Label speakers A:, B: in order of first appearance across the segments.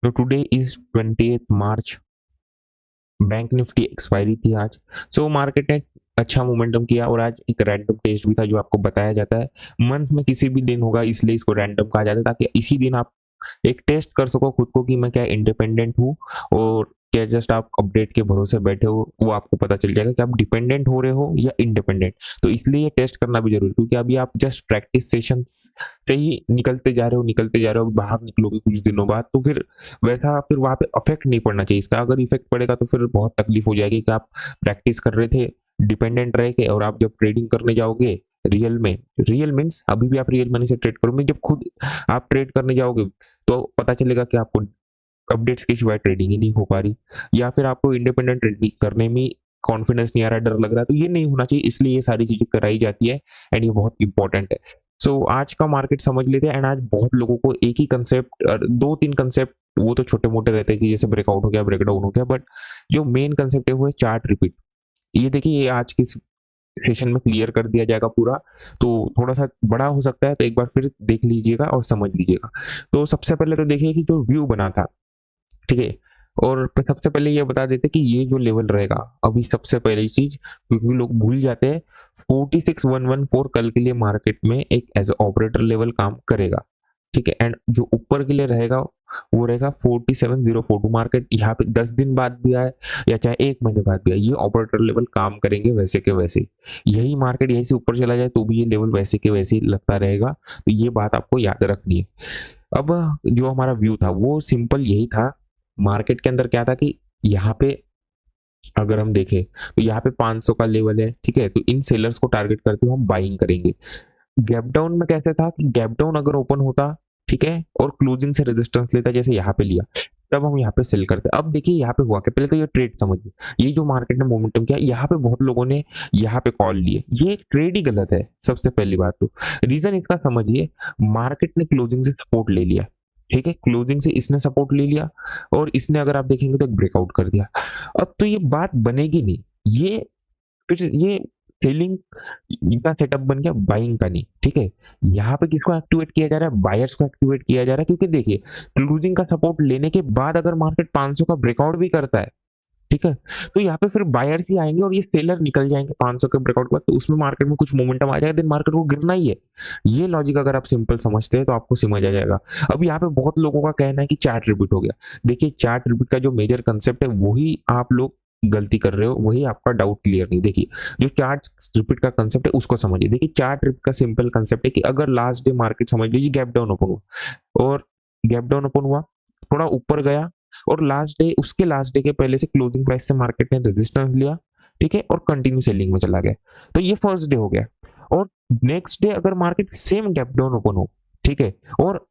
A: तो today is 28 March, bank Nifty expiry थी आज। सो मार्केट ने अच्छा मोमेंटम किया और आज एक रैंडम टेस्ट भी था जो आपको बताया जाता है। मंथ में किसी भी दिन होगा इसलिए इसको रैंडम कहा जाता है, ताकि इसी दिन आप एक टेस्ट कर सको खुद को कि मैं क्या इंडिपेंडेंट हूँ और क्या जस्ट आप अपडेट के भरोसे बैठे हो। वो आपको पता चल जाएगा कि आप डिपेंडेंट हो रहे हो या इंडिपेंडेंट। तो इसलिए ये टेस्ट करना भी जरूरी है, क्योंकि अभी आप जस्ट प्रैक्टिस सेशन से ही निकलते जा रहे हो, बाहर निकलोगे कुछ दिनों बाद तो फिर वैसा फिर वहां पे इफेक्ट नहीं पड़ना चाहिए इसका। अगर इफेक्ट पड़ेगा तो फिर बहुत तकलीफ हो जाएगी कि आप प्रैक्टिस कर रहे थे डिपेंडेंट रह के, और आप जब ट्रेडिंग करने जाओगे रियल में, रियल मीन्स अभी भी आप रियल मनी से ट्रेड करोगे, जब खुद आप ट्रेड करने जाओगे तो पता चलेगा कि आपको अपडेट्स के सिवाय ट्रेडिंग ही नहीं हो पा रही, या फिर आपको इंडिपेंडेंट ट्रेडिंग करने में कॉन्फिडेंस नहीं आ रहा, डर लग रहा है। तो ये नहीं होना चाहिए, इसलिए ये सारी चीजें कराई जाती है एंड ये बहुत इंपॉर्टेंट है। सो आज का मार्केट समझ लेते हैं। एंड आज बहुत लोगों को एक ही कंसेप्ट, दो तीन कंसेप्ट, वो तो छोटे मोटे रहते हैं कि जैसे ब्रेकआउट हो गया, ब्रेकडाउन हो गया, बट जो मेन कंसेप्ट है वो है चार्ट रिपीट। ये देखिए, ये आज की सेशन में क्लियर कर दिया जाएगा पूरा। तो थोड़ा सा बड़ा हो सकता है, तो एक बार फिर देख लीजिएगा और समझ लीजिएगा। तो सबसे पहले तो देखिए कि जो व्यू बना था, ठीक है, और सबसे पहले ये बता देते कि ये जो लेवल रहेगा अभी, सबसे पहली चीज, क्योंकि लोग भूल जाते हैं, 46114 कल के लिए मार्केट में एक एज ऑपरेटर लेवल काम करेगा, ठीक है। एंड जो ऊपर के लिए रहेगा वो रहेगा 47042। मार्केट यहाँ पे 10 दिन बाद भी आए या चाहे एक महीने बाद भी आए, ये ऑपरेटर लेवल काम करेंगे वैसे के वैसे। यही मार्केट यहीं से ऊपर चला जाए तो भी ये लेवल वैसे के वैसे ही लगता रहेगा। तो ये बात आपको याद रखनी है। अब जो हमारा व्यू था वो सिंपल यही था। मार्केट के अंदर क्या था कि यहाँ पे अगर हम देखें तो यहाँ पे 500 का लेवल है, ठीक है, तो इन सेलर्स को टारगेट करते हुए हम बाइंग करेंगे। गैप डाउन में कैसे था कि गैप डाउन अगर ओपन होता, ठीक है, और क्लोजिंग से रेजिस्टेंस लेता, जैसे यहाँ पे लिया, तब हम यहाँ पे सेल करते। अब देखिए यहाँ पे हुआ क्या, पहले तो ये ट्रेड समझिए, ये जो मार्केट ने मोमेंटम किया, यहाँ पे बहुत लोगों ने यहाँ पे कॉल लिए, ये एक ट्रेड ही गलत है सबसे पहली बात। तो रीजन इसका समझिए, मार्केट ने क्लोजिंग से सपोर्ट ले लिया, ठीक है, क्लोजिंग से इसने सपोर्ट ले लिया और इसने अगर आप देखेंगे तो एक ब्रेकआउट कर दिया। अब तो ये बात बनेगी नहीं, ये फिर ये सेलिंग का सेटअप बन गया, बाइंग का नहीं, ठीक है। यहाँ पे किसको एक्टिवेट किया जा रहा है, बायर्स को एक्टिवेट किया जा रहा है, क्योंकि देखिए क्लोजिंग का सपोर्ट लेने के बाद अगर मार्केट 500 का ब्रेकआउट भी करता है, ठीक है, तो यहाँ पे फिर बायर्स ही आएंगे और ये सेलर निकल जाएंगे 500 के ब्रेकआउट के बाद, तो उसमें मार्केट में कुछ मोमेंटम आ जाएगा, देन मार्केट को गिरना ही है। ये लॉजिक अगर आप सिंपल समझते हैं तो आपको समझ आ जाएगा। अब यहाँ पे बहुत लोगों का कहना है कि चार्ट रिपीट हो गया। देखिए चार्ट रिपीट का जो मेजर कंसेप्ट है वही आप लोग गलती कर रहे हो, वही आपका डाउट क्लियर नहीं। देखिए जो चार्ट रिपीट का कंसेप्ट है उसको समझिए। देखिए चार्ट रिपीट का सिंपल कंसेप्ट है कि अगर लास्ट डे मार्केट समझ लीजिए गैप डाउन ओपन हुआ, और गैप डाउन ओपन हुआ, थोड़ा ऊपर गया, और लास्ट डे, उसके लास्ट डे के पहले से क्लोजिंग प्राइस से मार्केट ने रेजिस्टेंस लिया, ठीक है, और कंटिन्यू सेलिंग में चला गया, तो ये फर्स्ट डे हो गया। और नेक्स्ट डे अगर market same gap down open हो, ठीक है, और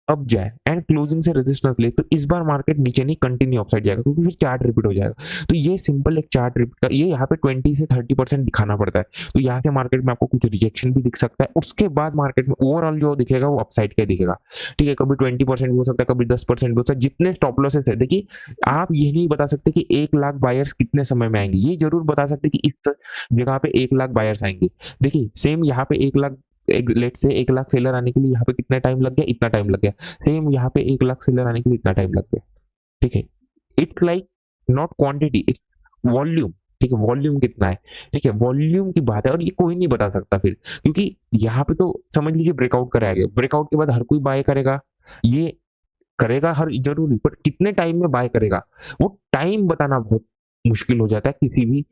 A: अब जाए एंड क्लोजिंग से रेजिस्टेंस ले, तो इस बार मार्केट नीचे नहीं कंटिन्यू अपसाइड जाएगा, क्योंकि फिर चार्ट रिपीट हो जाएगा। तो ये सिंपल एक चार्ट रिपीट का, ये यहाँ पे 20 से 30% दिखाना पड़ता है। तो यहाँ के मार्केट में आपको कुछ रिजेक्शन भी दिख सकता है, उसके बाद मार्केट में ओवरऑल जो दिखेगा वो अपसाइड का दिखेगा, ठीक है। कभी 20% भी हो सकता है, कभी 10% भी हो सकता है। जितने स्टॉप लॉसेस है, देखिए आप ये नहीं बता सकते कि 1 लाख बायर्स कितने समय में आएंगे, ये जरूर बता सकते कि इस जगह पे 1 लाख बायर्स आएंगे। देखिए सेम यहाँ पे 1 लाख, लेट से 1 लाख सेलर आने के लिए यहाँ पे कितना टाइम लग गया, इतना टाइम लग गया। सेम यहाँ पे 1 लाख सेलर आने के लिए इतना टाइम लग गया, ठीक है। It's like not quantity, its volume, ठीक है, वॉल्यूम कितना है, ठीक है, वॉल्यूम की बात है। और ये कोई नहीं बता सकता फिर, क्योंकि यहाँ पे तो समझ लीजिए ब्रेकआउट कराया गया, ब्रेकआउट के बाद हर कोई बाय करेगा, ये करेगा हर जरूरी, पर कितने टाइम में बाय करेगा वो टाइम बताना बहुत मुश्किल हो जाता है किसी भी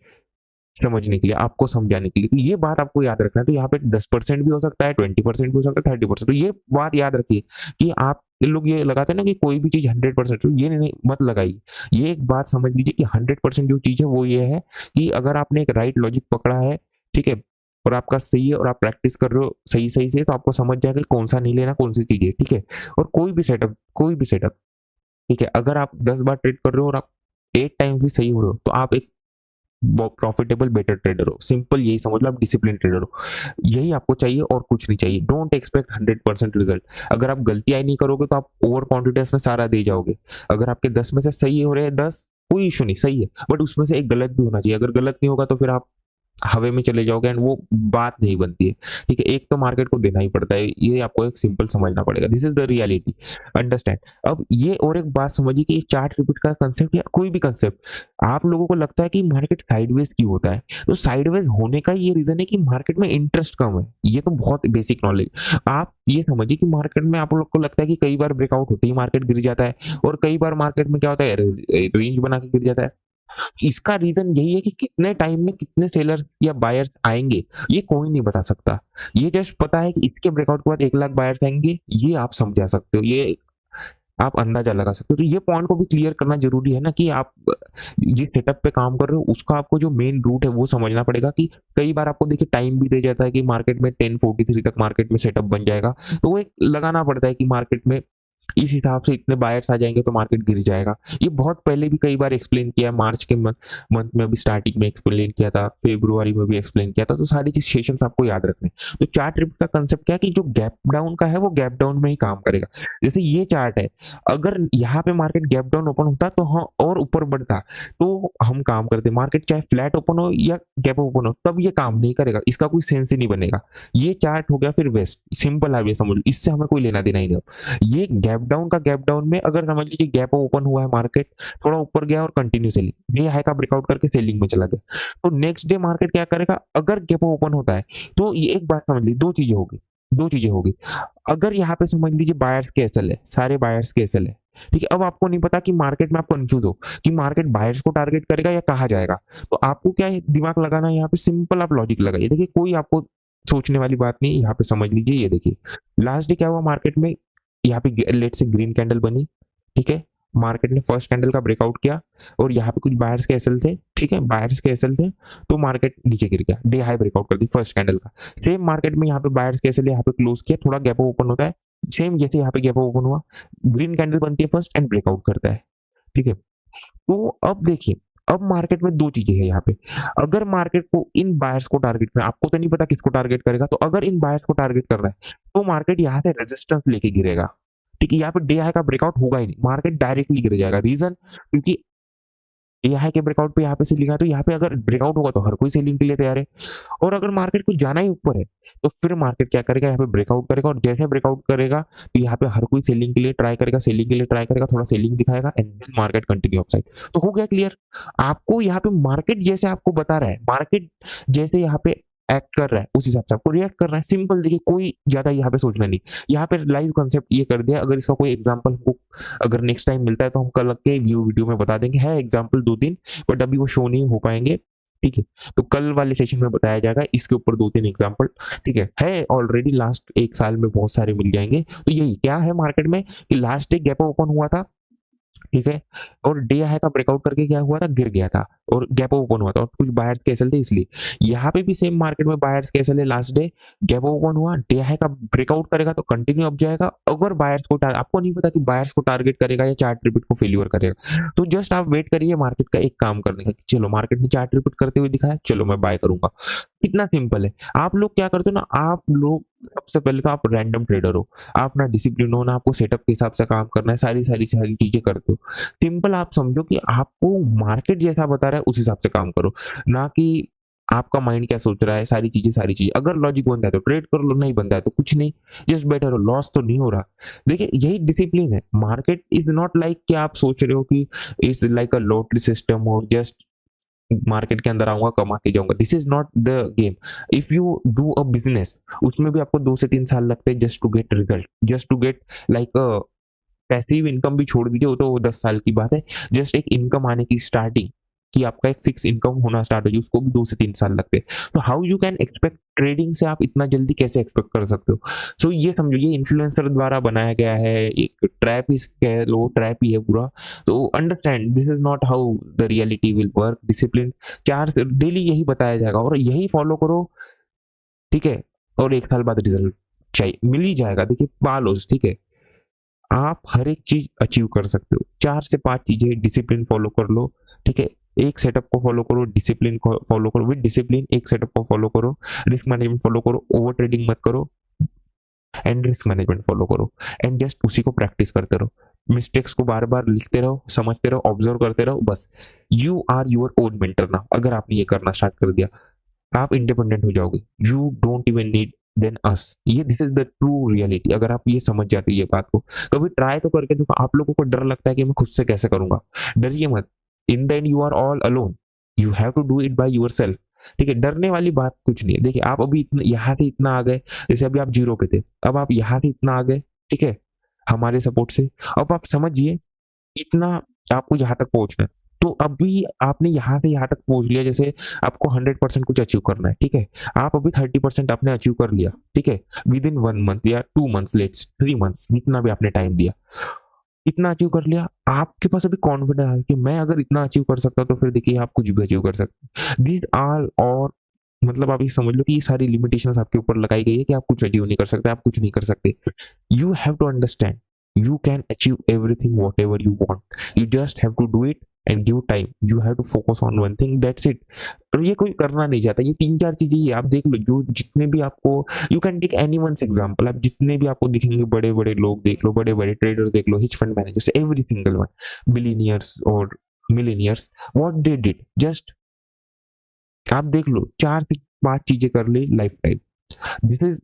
A: समझने के लिए, आपको समझाने के लिए। तो ये बात आपको याद रखना है। तो यहाँ पे 10% भी हो सकता है, 20% भी हो सकता है, 30%। तो ये बात याद रखिए कि आप लोग ये लगाते हैं ना कि कोई भी चीज 100%, तो ये नहीं मत लगाइए। ये एक बात समझ लीजिए कि 100% जो चीज है वो ये है कि अगर आपने एक राइट लॉजिक पकड़ा है, ठीक है, और आपका सही है और आप प्रैक्टिस कर रहे हो सही सही से, तो आपको समझ जाएगा कि कौन सा नहीं लेना, कौन सी चीज है, ठीक है। और कोई भी सेटअप, ठीक है, अगर आप 10 बार ट्रेड कर रहे हो और आप 8 टाइम भी सही हो रहे हो, तो आप एक प्रॉफिटेबल बेटर ट्रेडर हो। सिंपल यही समझ लो, आप डिसिप्लिन ट्रेडर हो। यही आपको चाहिए और कुछ नहीं चाहिए। Don't expect 100% result. अगर आप गलतियां नहीं करोगे तो आप ओवर कॉन्फिडेंस में सारा दे जाओगे। अगर आपके 10 में से सही हो रहे हैं 10, कोई इशू नहीं, सही है, बट उसमें से एक गलत भी होना चाहिए। अगर गलत नहीं होगा तो फिर आप हवा में चले जाओगे एंड वो बात नहीं बनती है। ठीक है, एक तो मार्केट को देना ही पड़ता है, ये आपको एक सिंपल समझना पड़ेगा, this is the reality, understand. अब ये और एक बात समझिए कि चार्ट रिपीट का कंसेप्ट या कोई भी कंसेप्ट, आप लोगों को लगता है कि मार्केट साइडवेज क्यों होता है, तो साइडवेज होने का ये रीजन है कि मार्केट में इंटरेस्ट कम है। ये तो बहुत बेसिक नॉलेज। आप ये समझिए कि मार्केट में आप लोग को लगता है कि कई बार ब्रेकआउट होती है मार्केट गिर जाता है, और कई बार मार्केट में क्या होता है, रेंज बना के गिर जाता है। इसका रीज़न यही है कि कितने टाइम में कितने सेलर या बायर्स आएँगे, ये कोई नहीं बता सकता। ये जस्ट पता है कि इसके ब्रेकआउट के बाद 1 लाख बायर्स आएँगे, ये आप समझा सकते हो, ये आप अंदाज़ा लगा सकते हो। तो ये पॉइंट को भी क्लियर करना ज़रूरी है ना कि आप जिस सेटअप पे काम कर रहे हो, उसका आपको जो मेन रूट है, वो समझना पड़ेगा कि कई बार आपको देखिए टाइम भी दे जाता है कि मार्केट में 10:43 तक मार्केट में सेटअप बन जाएगा। तो वो एक लगाना पड़ता है कि मार्केट में इस हिसाब से इतने बायर्स आ जाएँगे तो मार्केट गिर जाएगा। ये बहुत पहले भी कई बार एक्सप्लेन किया है, मार्च के मंथ में अभी स्टार्टिंग में एक्सप्लेन किया था, फ़रवरी में भी एक्सप्लेन किया था, तो सारी चीज़ सेशंस आपको याद रखने हैं। तो चार्ट रिप्ट का कांसेप्ट क्या है कि जो गैप डाउन का है वो गैप डाउन में ही काम करेगा। जैसे ये चार्ट है, अगर यहाँ पे मार्केट गैप डाउन ओपन होता तो हाँ और ऊपर बढ़ता, तो हम काम करते। मार्केट चाहे फ्लैट ओपन हो या गैप ओपन हो, तब ये काम नहीं करेगा, इसका कोई सेंस ही नहीं बनेगा। ये चार्ट हो गया फिर वेस्ट, सिंपल आप ये समझ लो, इससे हमें कोई लेना-देना ही नहीं। ये गैप डाउन का गैप डाउन में अगर समझ लीजिए गैप ओपन हुआ है मार्केट, थोड़ा ऊपर गया और कंटिन्यू सेलिंग, डे हाई का ब्रेकआउट करके सेलिंग में चला गया। तो नेक्स्ट डे मार्केट क्या करेगा, अगर गैप ओपन होता है, तो ये एक बात समझ लीजिए, 2 चीज़ें होगी। अगर यहाँ पे समझ लीजिए बायर्स के एसएल है, सारे बायर्स के एसएल है, ठीक है? अब आपको नहीं पता कि मार्केट में आप कन्फ्यूज़ हो कि मार्केट बायर्स को टारगेट करेगा या कहाँ जाएगा। तो आपको क्या है दिमाग लगाना है यहाँ पे, सिंपल आप लॉजिक लगाइए। देखिए कोई आपको सोचने वाली बात नहीं है, यहाँ पे समझ लीजिए। ये देखिए, लास्ट डे क्या हुआ मार्केट में, यहाँ पे लेट्स से ग्रीन कैंडल बनी, ठीक है? मार्केट ने फर्स्ट कैंडल का ब्रेकआउट किया और यहाँ पे कुछ बायर्स के एसएल थे, ठीक है? बायर्स के एसएल थे, तो मार्केट नीचे गिर गया, डे हाई ब्रेकआउट कर दी फर्स्ट कैंडल का। सेम मार्केट में यहाँ पे बायर्स के एसएल यहाँ पे क्लोज किया, थोड़ा गैप ओपन होता है, सेम जैसे यहाँ पे गैप ओपन हुआ, ग्रीन कैंडल बनती है फर्स्ट एंड ब्रेकआउट करता है, ठीक है? तो अब देखिए, अब मार्केट में 2 चीज़ें हैं यहाँ पे। अगर मार्केट को इन बायर्स को टारगेट करना है, आपको तो नहीं पता किसको टारगेट करेगा, तो अगर इन बायर्स को टारगेट कर रहा है, तो मार्केट यहाँ से रेजिस्टेंस लेके गिरेगा। ठीक है? यहाँ पे डे हाई का ब्रेकआउट होगा ही नहीं, मार्केट डायरेक्टली गिर जाएगा। रीज़न क्योंकि डे हाई के ब्रेकआउट पे यहाँ पे सेलिंग है, तो यहाँ पे अगर ब्रेकआउट होगा तो हर कोई सेलिंग के लिए तैयार है। और अगर मार्केट को जाना ही ऊपर है, तो फिर मार्केट क्या करेगा, यहाँ पे ब्रेकआउट करेगा और जैसे ब्रेकआउट करेगा, तो यहाँ पे हर कोई सेलिंग के लिए ट्राई करेगा, सेलिंग के लिए ट्राई करेगा, थोड़ा सेलिंग दिखाएगा and then market continue upside. तो हो गया क्लियर? आपको यहाँ पे मार्केट जैसे आपको बता रहा है, मार्केट जैसे यहाँ पे एक्ट कर रहा है, उस हिसाब से आपको रिएक्ट करना है। सिंपल देखिए, कोई ज़्यादा यहाँ पे सोचना नहीं। यहाँ पे लाइव कांसेप्ट ये कर दिया, अगर इसका कोई एग्ज़ाम्पल हमको अगर नेक्स्ट टाइम मिलता है, तो हम कल के वीडियो में बता देंगे। है एग्ज़ाम्पल 2-3, बट अभी वो शो नहीं हो पाएँगे, ठीक है? तो कल वाले सेशन में बताया जाएगा इसके ऊपर 2-3 एग्ज़ाम्पल, ठीक है? ऑलरेडी लास्ट 1 साल में बहुत सारे मिल जाएँगे। तो यही क्या है मार्केट में कि लास्ट डे गैप ओपन हुआ था, ठीक है? और डे हाई का ब्रेकआउट करके क्या हुआ था, गिर गया था और गैप ओपन हुआ था और कुछ बायर्स कैंसल थे इसलिए। यहाँ पे भी सेम मार्केट में बायर्स कैंसल है, लास्ट डे गैप ओपन हुआ, डे हाई का ब्रेकआउट करेगा तो कंटिन्यू अप जाएगा। अगर बायर्स को आपको नहीं पता कि बायर्स को टारगेट करेगा या चार्ट रिपीट को फेल्योर करेगा, तो जस्ट आप वेट करिए मार्केट का एक काम करने का कि चलो मार्केट ने चार्ट रिपीट करते हुए दिखाया, चलो मैं बाय करूँगा। कितना सिंपल है। आप लोग क्या करते हो ना, आप लोग सबसे पहले तो आप रैंडम ट्रेडर हो, आप ना डिसिप्लिन हो, ना आपको सेटअप के हिसाब से काम करना है, सारी चीज़ें करते हो। सिंपल आप समझो कि आपको मार्केट जैसा बता रहा है उस हिसाब से काम करो, ना कि आपका माइंड क्या सोच रहा है, सारी चीज़ें। अगर लॉजिक बनता है तो ट्रेड कर लो, नहीं बनता है तो कुछ नहीं, जस्ट बैठे रहो, लॉस तो नहीं हो रहा। देखिए यही डिसिप्लिन है। मार्केट इज़ नॉट लाइक कि आप सोच रहे हो कि it's like a lottery system और जस्ट मार्केट के अंदर आऊँगा, कमा के जाऊँगा। This is not the game. If you do a business, उसमें भी आपको 2 से 3 साल लगते हैं just to get result, just to get like passive income भी छोड़ दीजिए, वो तो 10 साल की बात है। जस्ट एक इनकम आने की स्टार्टिंग, कि आपका एक फिक्स इनकम होना स्टार्ट हो जाए, उसको भी 2 से 3 साल लगते हैं। तो how you can expect, trading से आप इतना जल्दी कैसे एक्सपेक्ट कर सकते हो? सो ये समझो, ये इन्फ्लुएंसर द्वारा बनाया गया है, एक ट्रैप ही कह लो, ट्रैप ही है पूरा। तो understand this is not how the reality will work. Discipline 4 daily यही बताया जाएगा और यही फॉलो करो, ठीक है? और 1 साल बाद रिजल्ट चाहिए मिल ही जाएगा। देखिए पालो, ठीक है? आप हर एक चीज़ अचीव कर सकते हो। 4 से 5 चीज़ें डिसिप्लिन फ़ॉलो कर लो, ठीक है? एक सेटअप को फ़ॉलो करो, डिसिप्लिन को फ़ॉलो करो, विद डिसिप्लिन एक सेटअप को फ़ॉलो करो, रिस्क मैनेजमेंट फ़ॉलो करो, ओवर ट्रेडिंग मत करो एंड रिस्क मैनेजमेंट फ़ॉलो करो एंड जस्ट उसी को प्रैक्टिस करते रहो। मिस्टेक्स को बार-बार लिखते रहो, समझते रहो, ऑब्ज़र्व करते रहो, बस। You are your own mentor now, अगर आपने ये करना स्टार्ट कर दिया। आप इंडिपेंडेंट हो जाओगे, you don't even need then us. ये this is the true reality. अगर आप ये समझ जाते ये बात को, कभी ट्राई तो करके देखो। आप लोगों को डर लगता है कि मैं खुद से कैसे करूंगा, डरिए मत। In the end you are all alone, you have to do it by yourself. ठीक है, डरने वाली बात कुछ नहीं है। देखिए आप अभी इतना यहाँ से इतना आ गए, जैसे अभी आप जीरो पे थे, अब आप यहाँ से इतना आ गए, ठीक है, हमारे सपोर्ट से। अब आप समझिए इतना आपको यहाँ तक पहुंचना है। तो अभी आपने यहाँ से यहाँ तक पहुंच लिया, जैसे आपको 100% कुछ अचीव करना है, ठीक है, आप अभी 30% आपने अचीव कर लिया, ठीक है, विद इन 1 मंथ या 2 मंथ्स, लेट्स 3 मंथ्स, जितना भी आपने टाइम दिया, इतना अचीव कर लिया। आपके पास अभी कॉन्फिडेंस है कि मैं अगर इतना अचीव कर सकता तो फिर देखिए आप कुछ भी अचीव कर सकते। दीज आर और मतलब आप ये समझ लो कि ये सारी लिमिटेशंस आपके ऊपर लगाई गई है कि आप कुछ अचीव नहीं कर सकते, आप कुछ नहीं कर सकते। You have to understand you can achieve everything whatever you want. You just have to do it and give time. You have to focus on one thing, that's it. और ये कोई करना नहीं चाहता। ये तीन चार चीजें ही आप देख लो, जो जितने भी आपको, you can take any one example, आप जितने भी आपको दिखेंगे बड़े बड़े लोग देख लो, बड़े बड़े ट्रेडर्स देख लो, hedge fund managers, every single one, billionaires और millionaires, what they did, just आप देख लो 4 से 5 चीजें कर ली लाइफ टाइम। दिस इज,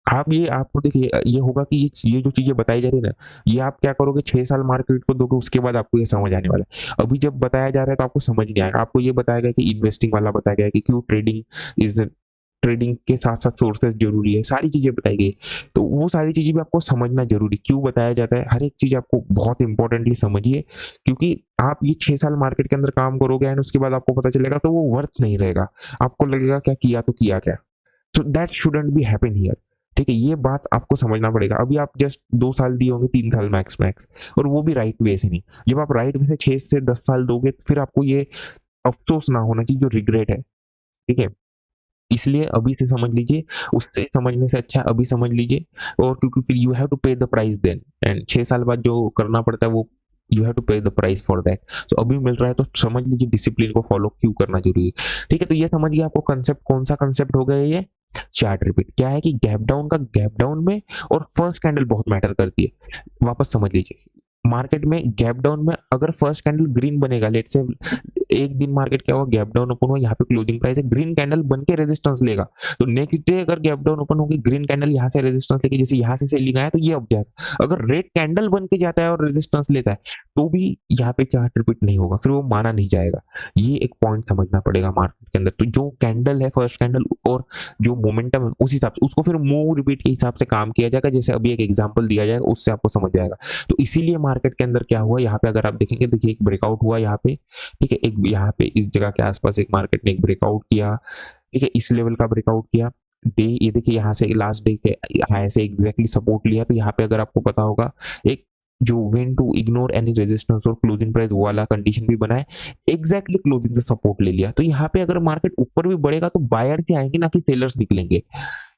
A: आप ये आपको देखिए ये होगा कि ये जो चीजें बताई जा रही है ना, ये आप क्या करोगे, 6 साल मार्केट को दोगे, उसके बाद आपको ये समझ आने वाला है। अभी जब बताया जा रहा है तो आपको समझ नहीं आएगा। आपको ये बताया गया कि इन्वेस्टिंग वाला बताया गया कि क्यों ट्रेडिंग इज, ट्रेडिंग के साथ साथ सोर्सेज जरूरी है, सारी चीजें बताई गई। तो वो सारी चीजें भी आपको समझना जरूरी, क्यों बताया जाता है, हर एक चीज आपको बहुत इंपॉर्टेंटली समझिए। क्योंकि आप ये 6 साल मार्केट के अंदर काम करोगे एंड उसके बाद आपको पता चलेगा तो वो वर्थ नहीं रहेगा। आपको लगेगा क्या किया तो किया क्या। So that shouldn't be happen here. ठीक है, ये बात आपको समझना पड़ेगा। अभी आप जस्ट 2 साल दिए होंगे, 3 साल मैक्स मैक्स, और वो भी राइट वे से नहीं। जब आप राइट वे से 6 से 10 साल दोगे फिर आपको ये अफसोस ना होना चाहिए जो रिग्रेट है। ठीक है, इसलिए अभी से समझ लीजिए, उससे समझने से अच्छा है अभी समझ लीजिए। और क्योंकि फिर यू हैव टू पे द प्राइस देन, एंड 6 साल बाद जो करना पड़ता है वो यू हैव टू पे द प्राइस फॉर दैट। सो अभी मिल रहा है तो समझ लीजिए डिसिप्लिन को फॉलो क्यों करना जरूरी है। ठीक है, तो ये समझिए आपको कंसेप्ट, कौन सा कंसेप्ट हो गया ये चार्ट रिपीट क्या है, कि गैप डाउन का गैप डाउन में और फर्स्ट कैंडल बहुत मैटर करती है। वापस समझ लीजिए, मार्केट में गैप डाउन में अगर फर्स्ट कैंडल ग्रीन बनेगा, लेट से एक दिन मार्केट क्या हुआ, गैप डाउन ओपन हुआ, यहाँ पे क्लोजिंग प्राइस है, ग्रीन कैंडल बन के रेजिस्टेंस लेगा, तो नेक्स्ट डे अगर गैप डाउन ओपन होगी, ग्रीन कैंडल यहाँ से रेजिस्टेंस लेके, जैसे यहाँ से सेलिंग आया तो ये अब जाएगा। अगर रेड कैंडल बन के जाता है और रेजिस्टेंस लेता है तो भी यहाँ पे चार्ट रिपीट नहीं होगा, फिर वो माना नहीं जाएगा। ये एक पॉइंट समझना पड़ेगा मार्केट के अंदर। तो जो कैंडल है फर्स्ट कैंडल और जो मोमेंटम है उस हिसाब से उसको फिर मूव रिपीट के हिसाब से काम किया जाएगा, जैसे अभी एक एग्जांपल दिया जाएगा उससे आपको समझ जाएगा। तो इसीलिए मार्केट के अंदर क्या हुआ, यहाँ पे अगर आप देखेंगे, देखिए एक ब्रेकआउट हुआ यहाँ पे, ठीक है, एक यहाँ पे इस जगह के आसपास एक मार्केट ने एक ब्रेकआउट किया, ठीक है, इस लेवल का ब्रेकआउट किया। डे ये देखिए यहाँ से लास्ट डे के हाई से एग्जैक्टली सपोर्ट लिया, तो यहाँ पे अगर आपको पता होगा एक जो when to ignore any resistance और क्लोजिंग प्राइस वो वाला कंडीशन भी बना है, एग्जैक्टली क्लोजिंग से सपोर्ट ले लिया। तो यहाँ पे अगर मार्केट ऊपर भी बढ़ेगा तो बायर से आएंगे ना कि सेलर्स निकलेंगे।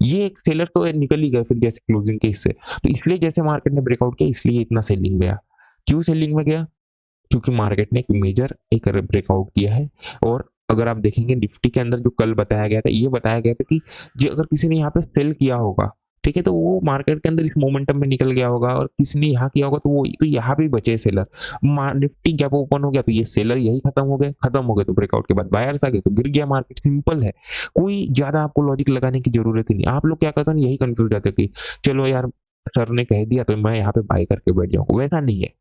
A: ये एक सेलर तो निकल ही गए फिर जैसे क्लोजिंग के हिस्से। तो इसलिए जैसे मार्केट ने ब्रेकआउट किया इसलिए इतना सेलिंग गया। क्यों सेलिंग में गया, क्योंकि मार्केट ने एक मेजर एक ब्रेकआउट किया है। और अगर आप देखेंगे निफ्टी के अंदर जो कल बताया गया था, ये बताया गया था कि जो अगर किसी ने यहाँ पे सेल किया होगा, ठीक है, तो वो मार्केट के अंदर इस मोमेंटम में निकल गया होगा, और किसी ने यहाँ किया होगा तो वो तो यहाँ पे बचे सेलर। निफ्टी जब ओपन हो गया तो ये सेलर यही खत्म हो गए तो ब्रेकआउट के बाद बायर्स आ गए तो गिर गया मार्केट। सिंपल है, कोई ज्यादा आपको लॉजिक लगाने की जरूरत ही नहीं। आप लोग क्या करते हैं, यही कंफ्यूज जाते हैं कि चलो यार सर ने कह दिया तो मैं यहाँ पे बाय करके बैठ जाऊंगा, वैसा नहीं है।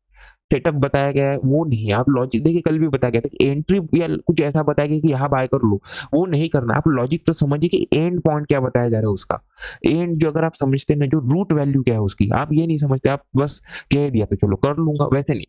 A: सेटअप बताया गया है वो नहीं है। आप लॉजिक देखिए, कल भी बताया गया था कि एंट्री या कुछ ऐसा बताया गया कि यहाँ बाय कर लो, वो नहीं करना। आप लॉजिक तो समझिए कि एंड पॉइंट क्या बताया जा रहा है उसका, एंड जो अगर आप समझते हैं ना, जो रूट वैल्यू क्या है उसकी, आप ये नहीं समझते, आप बस कह दिया तो चलो कर लूंगा, वैसे नहीं।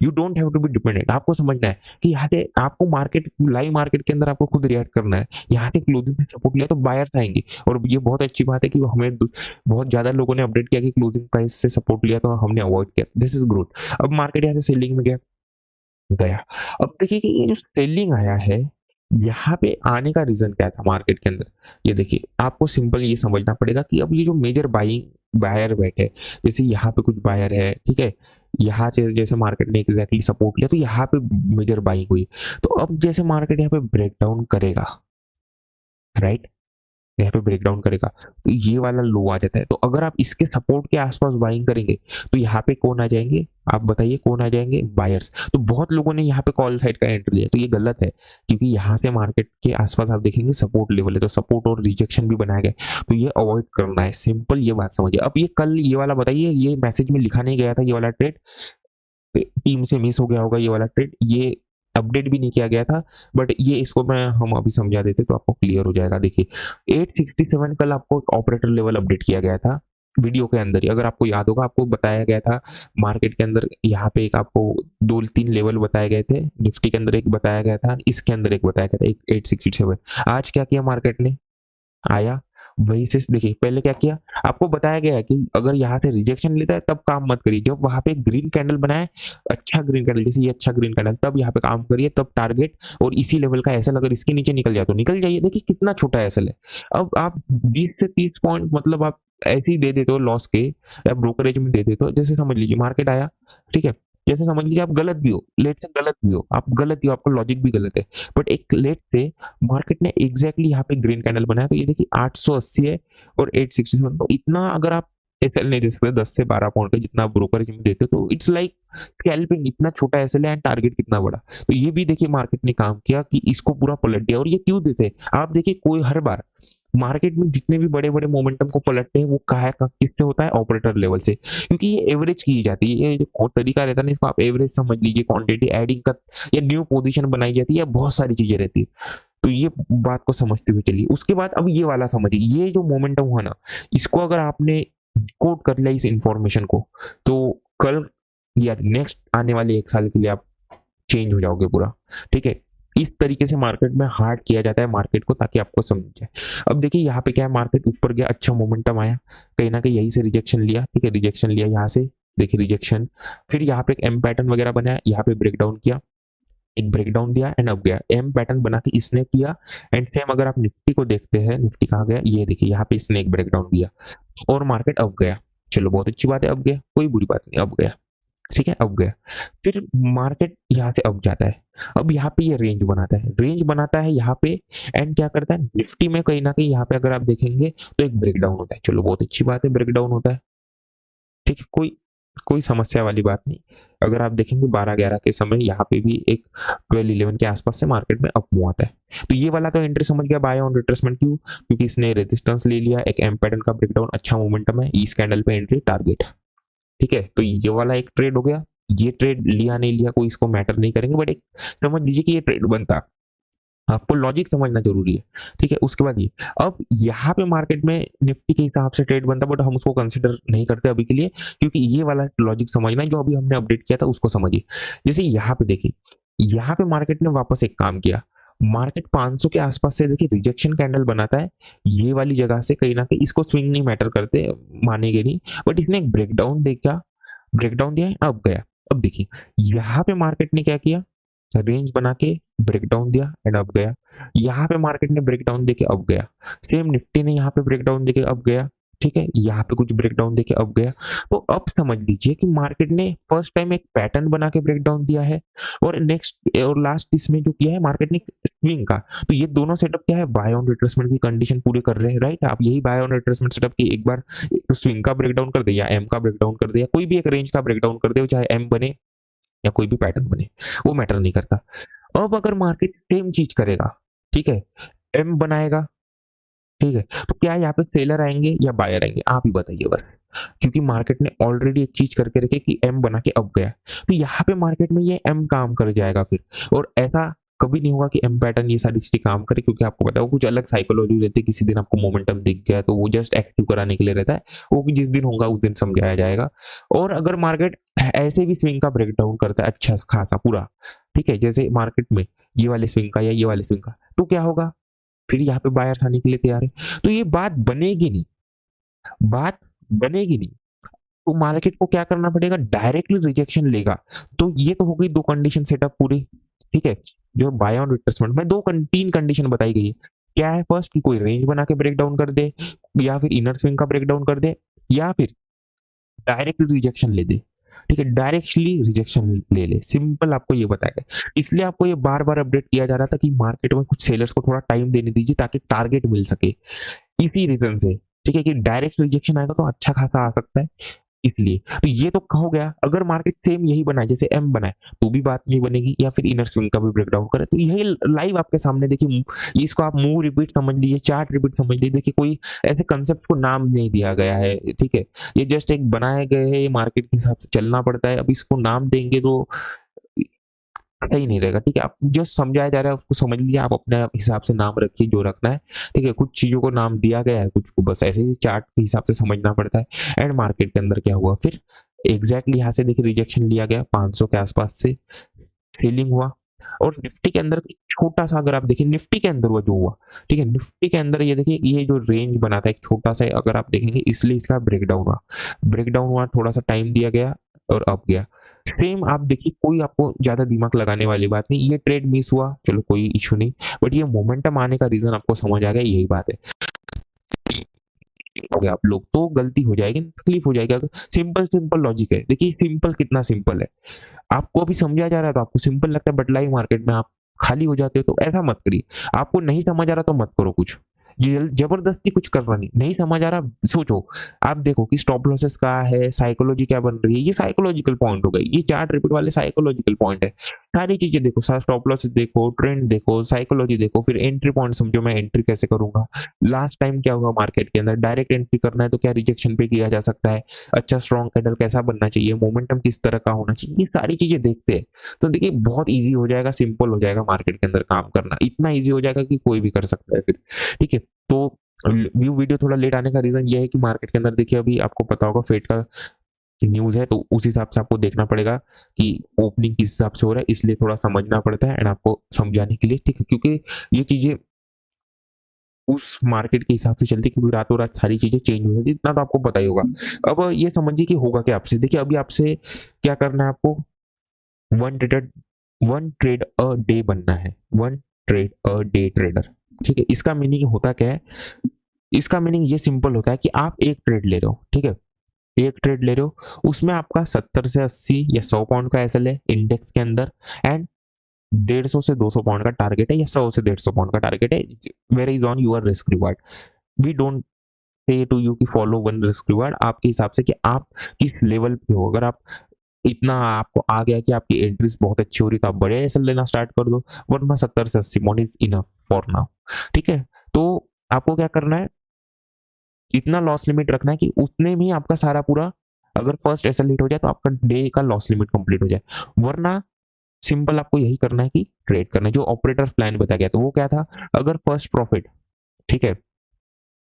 A: You don't have to be dependent. आपको समझना है कि यहाँ से आपको मार्केट, लाइव मार्केट के अंदर आपको खुद रिएक्ट करना है। यहाँ पे क्लोजिंग से सपोर्ट लिया तो बायर्स आएंगे, और ये बहुत अच्छी बात है कि हमें बहुत ज्यादा लोगों ने अपडेट किया कि क्लोजिंग प्राइस से सपोर्ट लिया तो हमने अवॉइड किया, दिस इज गुड। अब मार्केट यहाँ से सेलिंग में गया। अब देखिए कि ये जो सेलिंग आया है, यहाँ पे आने का रीजन क्या था मार्केट के अंदर। ये देखिए आपको सिंपल ये समझना पड़ेगा कि अब ये जो मेजर बाइंग बायर बैठे, जैसे यहाँ पे कुछ बायर है, ठीक है, यहाँ से जैसे मार्केट ने एग्जैक्टली सपोर्ट लिया तो यहाँ पे मेजर बाइंग हुई। तो अब जैसे मार्केट यहाँ पे ब्रेकडाउन करेगा, राइट, यहाँ पे ब्रेक डाउन करेगा तो ये वाला लो आ जाता है। तो अगर आप इसके सपोर्ट के आसपास बाइंग करेंगे तो यहाँ पे कौन आ जाएंगे, आप बताइए कौन आ जाएंगे, बायर्स। तो बहुत लोगों ने यहाँ पे कॉल साइड का एंट्री लिया, तो ये गलत है क्योंकि यहाँ से मार्केट के आसपास आप देखेंगे सपोर्ट लेवल है, तो सपोर्ट और रिजेक्शन भी बनाया गया, तो ये अवॉइड करना है, सिंपल ये बात समझिए। अब ये कल ये वाला बताइए, ये मैसेज में लिखा नहीं गया था, ये वाला ट्रेड टीम से मिस हो गया होगा, ये वाला ट्रेड ये अपडेट भी नहीं किया गया था, बट ये इसको मैं हम अभी समझा देते तो आपको क्लियर हो जाएगा। देखिए 867 कल आपको एक ऑपरेटर लेवल अपडेट किया गया था वीडियो के अंदर ही, अगर आपको याद होगा आपको बताया गया था मार्केट के अंदर, यहाँ पे एक आपको 2-3 लेवल बताए गए थे, निफ्टी के अंदर एक बताया गया था, इसके अंदर एक बताया गया था, एक 867। आज क्या किया मार्केट ने, आया वही से, देखिए पहले क्या किया, आपको बताया गया है कि अगर यहाँ से रिजेक्शन लेता है तब काम मत करिए, जब वहां पे ग्रीन कैंडल बनाए, अच्छा ग्रीन कैंडल, जैसे ये अच्छा ग्रीन कैंडल, तब यहाँ पे काम करिए, तब टारगेट और इसी लेवल का एसएल अगर इसके नीचे निकल जाए तो निकल जाइए। देखिए कितना छोटा एसएल है। अब आप 20 से 30 पॉइंट मतलब आप ऐसे ही दे देते हो लॉस के, या ब्रोकरेज में दे देते हो, जैसे समझ लीजिए मार्केट आया, ठीक है, जैसे समझ लीजिए आप गलत भी हो, लेट से गलत भी हो, आप गलत ही हो, आपका लॉजिक भी गलत है, बट एक लेट से मार्केट ने एग्जैक्टली यहाँ पे ग्रीन कैंडल बनाया, तो ये देखिए 880 है और 867, तो इतना अगर आप एसएल नहीं दे सकते 10 से 12 पॉइंट का जितना ब्रोकर देते, तो इट्स लाइक स्कैल्पिंग, इतना छोटा एसएल है एंड टारगेट कितना बड़ा। तो ये भी देखिए मार्केट ने काम किया कि इसको पूरा पलट दिया। और ये क्यों देते हैं आप देखिए, कोई हर बार मार्केट में जितने भी बड़े बड़े मोमेंटम को पलटते हैं वो कहा किससे होता है, ऑपरेटर लेवल से, क्योंकि ये एवरेज की जाती है, ये जो तरीका रहता है ना इसको आप एवरेज समझ लीजिए, क्वांटिटी एडिंग का, या न्यू पोजीशन बनाई जाती है, बहुत सारी चीजें रहती है। तो ये बात को समझते हुए चलिए, उसके बाद अब ये वाला समझिए, ये जो मोमेंटम हुआ ना, इसको अगर आपने कोड कर लिया इस इंफॉर्मेशन को, तो कल या नेक्स्ट आने वाले 1 साल के लिए आप चेंज हो जाओगे पूरा। ठीक है, इस तरीके से मार्केट में हार्ड किया जाता है मार्केट को, ताकि आपको समझ जाए। अब देखिए यहाँ पे क्या है, मार्केट ऊपर गया, अच्छा मोमेंटम आया, कहीं ना कहीं यहीं से रिजेक्शन लिया, ठीक है, रिजेक्शन लिया यहाँ से, देखिए रिजेक्शन, फिर यहाँ पे एक एम पैटर्न वगैरह बनाया, यहाँ पे ब्रेक डाउन किया, एक ब्रेकडाउन दिया एंड अब गया, एम पैटर्न बना के इसने किया। एंड सेम अगर आप निफ्टी को देखते हैं, निफ्टी कहाँ गया, ये देखिए यहाँ पे इसने एक ब्रेकडाउन दिया और मार्केट अब गया। चलो बहुत अच्छी बात है, अब गया, कोई बुरी बात नहीं, अब गया, ठीक है, अब गया। फिर मार्केट यहाँ से अब जाता है, अब यहाँ पे ये रेंज बनाता है, रेंज बनाता है यहाँ पे, एंड क्या करता है निफ्टी में, कहीं ना कहीं यहाँ पे अगर आप देखेंगे तो एक ब्रेकडाउन होता है। चलो बहुत अच्छी बात है, ब्रेकडाउन होता है, ठीक है, कोई कोई समस्या वाली बात नहीं। अगर आप देखेंगे 12-11 के समय यहाँ पे भी एक 12-11 के आसपास से मार्केट में अप मूव आता है। तो ये वाला तो एंट्री समझ गया, बाय ऑन रिट्रेसमेंट, क्यों, क्योंकि इसने रेजिस्टेंस ले लिया, एक एम पैटर्न का ब्रेकडाउन, अच्छा मोमेंटम है, इस कैंडल पे एंट्री टारगेट, ठीक है। तो ये वाला एक ट्रेड हो गया, ये ट्रेड लिया नहीं लिया कोई इसको मैटर नहीं करेंगे, बट एक समझ लीजिए कि ये ट्रेड बनता, आपको लॉजिक समझना जरूरी है, ठीक है। उसके बाद ये, अब यहाँ पे मार्केट में निफ्टी के हिसाब से ट्रेड बनता, बट हम उसको कंसिडर नहीं करते अभी के लिए, क्योंकि ये वाला लॉजिक समझना है जो अभी हमने अपडेट किया था उसको समझिए। जैसे यहाँ पे देखिए, यहाँ पे मार्केट ने वापस एक काम किया, मार्केट 500 के आसपास से देखिए रिजेक्शन कैंडल बनाता है, ये वाली जगह से कहीं ना कहीं इसको स्विंग नहीं मैटर करते, मानेंगे नहीं, बट इसने एक ब्रेकडाउन देखा, ब्रेकडाउन दिया है, अब गया। अब देखिए यहाँ पे मार्केट ने क्या किया, रेंज बना के ब्रेकडाउन दिया एंड अब गया, यहाँ पे मार्केट ने ब्रेकडाउन देके अब गया, सेम निफ्टी ने यहाँ पे ब्रेकडाउन देके अब गया, ठीक है, यहाँ पे कुछ ब्रेकडाउन देके अब गया। तो अब समझ लीजिए कि मार्केट ने फर्स्ट टाइम एक पैटर्न बना के ब्रेकडाउन दिया है, और नेक्स्ट और लास्ट इसमें जो किया है मार्केट ने स्विंग का। तो ये दोनों सेटअप क्या है, बाय ऑन रिट्रेसमेंट की कंडीशन पूरे कर रहे हैं, राइट। आप यही बाय ऑन रिट्रेसमेंट सेटअप की एक बार तो स्विंग का ब्रेकडाउन कर दे, या एम का ब्रेकडाउन कर दे, या कोई भी एक रेंज का ब्रेकडाउन कर दे, चाहे एम बने या कोई भी पैटर्न बने, वो मैटर नहीं करता। अब अगर मार्केट सेम चीज करेगा, ठीक है, एम बनाएगा, ठीक है, तो क्या यहाँ पे सेलर आएंगे या बायर आएंगे, आप ही बताइए बस, क्योंकि मार्केट ने ऑलरेडी एक चीज करके रखी कि एम बना के अब गया, तो यहाँ पे मार्केट में ये एम काम कर जाएगा फिर। और ऐसा कभी नहीं होगा कि एम पैटर्न ये सारी चीजें काम करे, क्योंकि आपको पता है वो कुछ अलग साइकोलॉजी रहती है, किसी दिन आपको मोमेंटम दिख गया तो वो जस्ट एक्टिव कराने के लिए रहता है, वो भी जिस दिन होगा उस दिन समझाया जाएगा। और अगर मार्केट ऐसे भी स्विंग का ब्रेकडाउन करता है अच्छा खासा पूरा, ठीक है, जैसे मार्केट में ये वाले स्विंग का या ये वाले स्विंग का, तो क्या होगा, फिर यहाँ पे बायर्स आने के लिए तैयार है, तो ये बात बनेगी नहीं, बात बनेगी नहीं। तो मार्केट को क्या करना पड़ेगा, डायरेक्टली रिजेक्शन लेगा। तो ये तो हो गई दो कंडीशन सेटअप पूरी, ठीक है, जो बाय ऑन रिट्रेसमेंट में 3 कंडीशन बताई गई है। क्या है, फर्स्ट कि कोई रेंज बना के ब्रेक डाउन कर दे, या फिर इनर स्विंग का ब्रेक डाउन कर दे, या फिर डायरेक्टली रिजेक्शन ले दे, ठीक है, डायरेक्टली रिजेक्शन ले ले, सिंपल आपको ये बताया। इसलिए आपको ये बार बार अपडेट किया जा रहा था कि मार्केट में कुछ सेलर्स को थोड़ा टाइम देने दीजिए ताकि टारगेट मिल सके। इसी रीजन से, ठीक है, कि डायरेक्ट रिजेक्शन आएगा तो अच्छा खासा आ सकता है इसलिए। तो ये तो हो गया। अगर मार्केट सेम यही बनाए जैसे एम बनाए तो भी बात नहीं बनेगी, या फिर इनर स्विंग का भी ब्रेकडाउन करे तो यही लाइव आपके सामने देखिए। इसको आप मूव रिपीट समझ लीजिए, चार्ट रिपीट समझ लीजिए। देखिए कोई ऐसे कंसेप्ट को नाम नहीं दिया गया है, ठीक है, ये जस्ट एक बनाए गए हैं, ये मार्केट के हिसाब से चलना पड़ता है। अब इसको नाम देंगे तो सही नहीं रहेगा, ठीक है। आप जो समझाया जा रहा है उसको समझ लीजिए, आप अपने हिसाब से नाम रखिए जो रखना है, ठीक है। कुछ चीजों को नाम दिया गया है, कुछ को बस ऐसे ही चार्ट के हिसाब से समझना पड़ता है। एंड मार्केट के अंदर क्या हुआ फिर, एग्जैक्टली यहाँ से देखिए रिजेक्शन लिया गया 500 के आसपास से, सेलिंग हुआ। और निफ्टी के अंदर छोटा सा अगर आप देखिए, निफ्टी के अंदर हुआ जो हुआ, ठीक है, निफ्टी के अंदर ये देखिए, ये जो रेंज बना था एक छोटा सा, अगर आप देखेंगे इसलिए इसका ब्रेकडाउन हुआ, ब्रेकडाउन हुआ, थोड़ा सा टाइम दिया गया और अब गया। सेम आप देखिए, कोई आपको ज्यादा दिमाग लगाने वाली बात नहीं, ये ट्रेड मिस हुआ चलो कोई इशू नहीं, बट ये मोमेंटम आने का रीजन आपको समझ आ गया, यही बात है। हो गया आप लोग तो गलती हो जाएगी, तकलीफ हो जाएगी। सिंपल सिंपल लॉजिक है, देखिए सिंपल कितना सिंपल है। आपको अभी समझा जा रहा है तो आपको सिंपल लगता है, बट लाइव मार्केट में आप खाली हो जाते हो, तो ऐसा मत करिए। आपको नहीं समझ आ रहा तो मत करो कुछ, ये जबरदस्ती कुछ करना नहीं, नहीं समझ आ रहा सोचो। आप देखो कि स्टॉप लॉसेस क्या है, साइकोलॉजी क्या बन रही है, ये साइकोलॉजिकल पॉइंट हो गई, ये चार्ट रिपीट वाले साइकोलॉजिकल पॉइंट है। सारी चीजें देखो, स्टॉप लॉसेस देखो, ट्रेंड देखो, साइकोलॉजी देखो, फिर एंट्री पॉइंट समझो, मैं एंट्री कैसे करूंगा, लास्ट टाइम क्या हुआ मार्केट के अंदर, डायरेक्ट एंट्री करना है तो क्या रिजेक्शन पे किया जा सकता है, अच्छा स्ट्रॉन्ग कैंडल कैसा बनना चाहिए, मोमेंटम किस तरह का होना चाहिए, ये सारी चीजें देखते हैं। तो देखिए बहुत इजी हो जाएगा, सिंपल हो जाएगा मार्केट के अंदर काम करना, इतना इजी हो जाएगा कि कोई भी कर सकता है फिर, ठीक है। तो व्यू वीडियो थोड़ा लेट आने का रीजन ये है कि मार्केट के अंदर देखिए अभी आपको पता होगा फेड का न्यूज है, तो उस हिसाब से आपको देखना पड़ेगा कि ओपनिंग किस हिसाब से हो रहा है, इसलिए थोड़ा समझना पड़ता है एंड आपको समझाने के लिए, ठीक है, क्योंकि ये चीजें उस मार्केट के हिसाब से चलती है, क्योंकि रातों रात सारी चीजें चेंज हो जाती है, इतना तो आपको पता ही होगा। अब ये समझिए कि होगा क्या आपसे, देखिए अभी आपसे क्या करना है, आपको one trade one trade a day बनना है, one trade a day trader, ठीक है। इसका मीनिंग होता क्या है, इसका मीनिंग ये सिंपल होता है कि आप एक ट्रेड ले रहे हो, ठीक है, एक ट्रेड ले रहे हो, उसमें आपका 70 से 80 या 100 पॉइंट का एसएल है इंडेक्स के अंदर, एंड 150 से 200 पॉइंट का टारगेट है, या 100 से 150 पॉइंट का टारगेट है, where is on your risk reward. We don't say to you कि फॉलो वन रिस्क रिवार्ड, आपके हिसाब से कि आप किस लेवल पे हो। अगर आप इतना आपको आ गया कि आपकी एंट्रीज बहुत अच्छी हो रही तो आप बड़े एसएल लेना स्टार्ट कर दो, वरना 70 से 80 point is enough for now, ठीक है। तो आपको क्या करना है, इतना लॉस लिमिट रखना है कि उतने में आपका सारा पूरा, अगर फर्स्ट एसएल हिट हो जाए तो आपका डे का लॉस लिमिट कंप्लीट हो जाए, वरना सिंपल आपको यही करना है कि ट्रेड करना है जो ऑपरेटर प्लान बताया गया। तो वो क्या था, अगर फर्स्ट प्रॉफिट, ठीक है,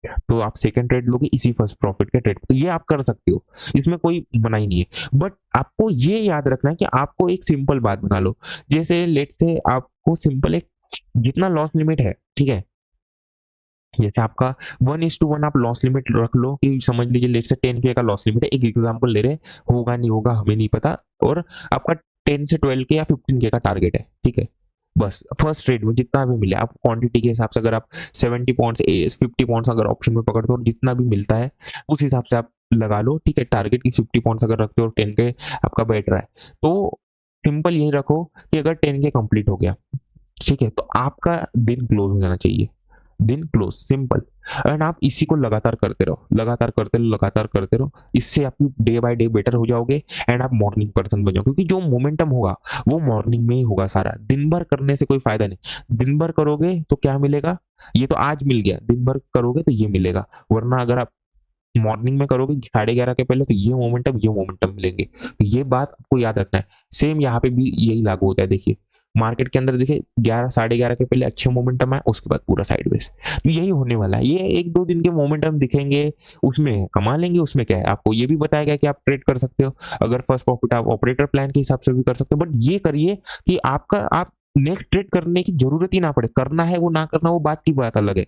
A: तो आप सेकंड ट्रेड लोगे इसी फर्स्ट प्रॉफिट के ट्रेड, तो ये आप कर सकते हो, इसमें कोई मनाही नहीं है। बट आपको ये याद रखना है कि आपको एक सिंपल बात बना लो, जैसे लेट से आपको सिंपल एक जितना लॉस लिमिट है, ठीक है, जैसे आपका 1:1 आप लॉस लिमिट रख लो, कि समझ लीजिए लेट से 10K का लॉस लिमिट है, एक एग्जांपल ले रहे, होगा नहीं होगा हमें नहीं पता, और आपका 10 से 12K या 15K का टारगेट है, ठीक है। बस फर्स्ट ट्रेड में जितना भी मिले, आप क्वांटिटी के हिसाब से अगर आप 70 पॉइंट्स 50 पॉइंट्स अगर ऑप्शन में पकड़ते हो और जितना भी मिलता है उस हिसाब से आप लगा लो, ठीक है। टारगेट की 50 पॉइंट्स अगर रखते हो और 10K आपका बैठ रहा है, तो सिंपल यही रखो कि अगर 10K कंप्लीट हो गया, ठीक है, तो आपका दिन क्लोज हो जाना चाहिए, दिन क्लोज, सिंपल। एंड आप इसी को लगातार करते रहो, लगातार करते रहो, लगातार करते रहो, इससे आप डे बाय डे बेटर हो जाओगे एंड आप मॉर्निंग पर्सन बन जाओगे, क्योंकि जो मोमेंटम होगा वो मॉर्निंग में ही होगा सारा, दिन भर करने से कोई फायदा नहीं। दिन भर करोगे तो क्या मिलेगा, ये तो आज मिल गया, दिन भर करोगे तो ये मिलेगा, वरना अगर आप मॉर्निंग में करोगे 11:30 के पहले तो ये मोमेंटम मिलेंगे, तो ये बात आपको याद रखना है। सेम यहाँ पे भी यही लागू होता है, देखिए मार्केट के अंदर देखिए 11 11:30 के पहले अच्छे मोमेंटम है, उसके बाद पूरा साइडवेज, तो यही होने वाला है। ये एक दो दिन के मोमेंटम दिखेंगे, उसमें कमा लेंगे, उसमें क्या है, आपको ये भी बताया गया कि आप ट्रेड कर सकते हो, अगर फर्स्ट प्रॉफिट आप ऑपरेटर प्लान के हिसाब से भी कर सकते हो, बट ये करिए कि आपका आप नेक्स्ट ट्रेड करने की जरूरत ही ना पड़े, करना है वो ना करना वो बात की बात अलग है।